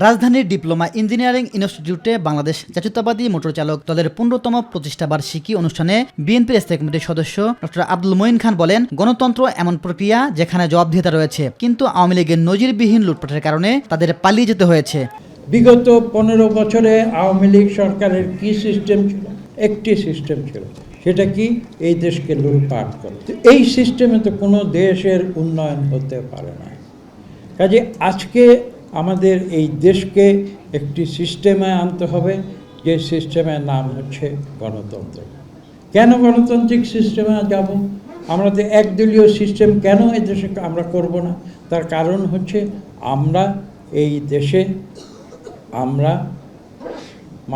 রাজধানীর diploma engineering ইনস্টিটিউটে বাংলাদেশ জাতীয়তাবাদী মোটর চালক দলের 15তম প্রতিষ্ঠা বার্ষিকী অনুষ্ঠানে বিএনপির স্থায়ী কমিটির সদস্য ডক্টর আব্দুল মঈন খান বলেন, গণতন্ত্র এমন প্রক্রিয়া যেখানে জবাবদিহিতা রয়েছে, কিন্তু আওয়ামী লীগের নজিরবিহীন লুটপাটের কারণে তাদের পালিয়ে যেতে হয়েছে। বিগত 15 বছরে আওয়ামী লীগ সরকারের কি সিস্টেম ছিল? একটি সিস্টেম ছিল, সেটা কি? এই দেশকে লুটপাট করে। এই সিস্টেমে তো কোনো দেশের উন্নয়ন হতে পারে না। কাজে আজকে আমাদের এই দেশকে একটি সিস্টেমে আনতে হবে, যে সিস্টেমের নাম হচ্ছে গণতন্ত্র। কেন গণতান্ত্রিক সিস্টেমে যাব? আমরা তো একদলীয় সিস্টেম কেন এই দেশে আমরা করব না? তার কারণ হচ্ছে আমরা এই দেশে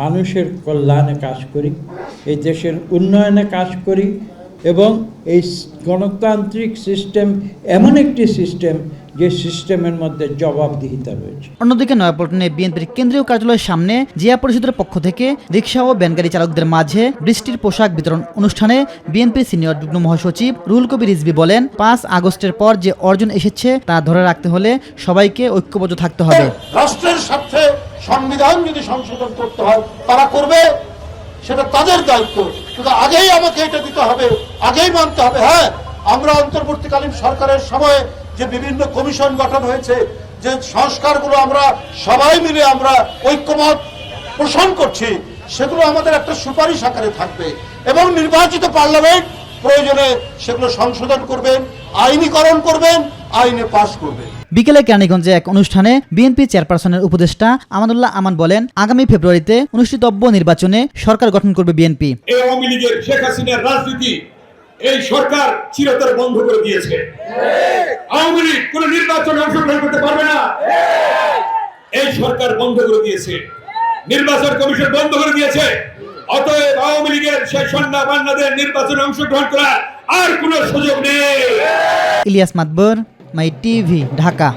মানুষের কল্যাণে কাজ করি, এই দেশের উন্নয়নে কাজ করি, এবং এই গণতান্ত্রিক সিস্টেম এমন একটি সিস্টেম যে সিস্টেমের মধ্যে জবাবদিহিতা রয়েছে। অন্যদিকে নয়াপল্টনে বিএনপির কেন্দ্রীয় কার্যালয়ের সামনে জিয়া পরিষদের পক্ষ থেকে রিকশা ও ভ্যানগাড়ি চালকদের মাঝে বৃষ্টির পোশাক বিতরণ অনুষ্ঠানে বিএনপির সিনিয়র যুগ্ম মহাসচিব রুহুল কবির রিজভী বলেন, 5 আগস্টের পর যে অর্জন এসেছে তা ধরে রাখতে হলে সবাইকে ঐক্যবদ্ধ থাকতে হবে। রাষ্ট্রের স্বার্থে সংবিধান যদি সংশোধন করতে হয় তারা করবে, সেটা তাদের দায়িত্ব। কিন্তু আগেই আমাকে এটা দিতে হবে, আগেই মানতে হবে। হ্যাঁ, আমরা অন্তর্বর্তীকালীন সরকারের সময়ে যে বিভিন্ন কমিশন গঠন হয়েছে, যে সংস্কারগুলো আমরা সবাই মিলে আমরা ঐক্যমত পোষণ করছি, সেগুলো আমাদের একটা সুপারিশ আকারে থাকবে, এবং নির্বাচিত পার্লামেন্ট প্রয়োজনে সেগুলো সংশোধন করবেন, আইনীকরণ করবেন, আইনে পাশ করবেন। বিকেলে কেরানীগঞ্জে এক অনুষ্ঠানে বিএনপি চেয়ারপারসনের উপদেষ্টা আমানুল্লাহ আমান বলেন, আগামী ফেব্রুয়ারিতে অনুষ্ঠিতব্য নির্বাচনে সরকার গঠন করবে বিএনপি। এই আওয়ামী লীগের শেখ হাসিনার রাজনীতি এই সরকার চিরতরে বন্ধ করে দিয়েছে। আওয়ামী লীগ কোন নির্বাচনে অংশগ্রহণ করতে পারবে না, এই সরকার বন্ধ করে দিয়েছে। নির্বাচন কমিশন বন্ধ করে দিয়েছে। অতএব আওয়ামী লীগের সেই সন্ধ্যা বান্নাদের নির্বাচনে অংশগ্রহণ করার আর কোনো সুযোগ নেই। ইলিয়াস মাতবর, মাই টিভি, ঢাকা।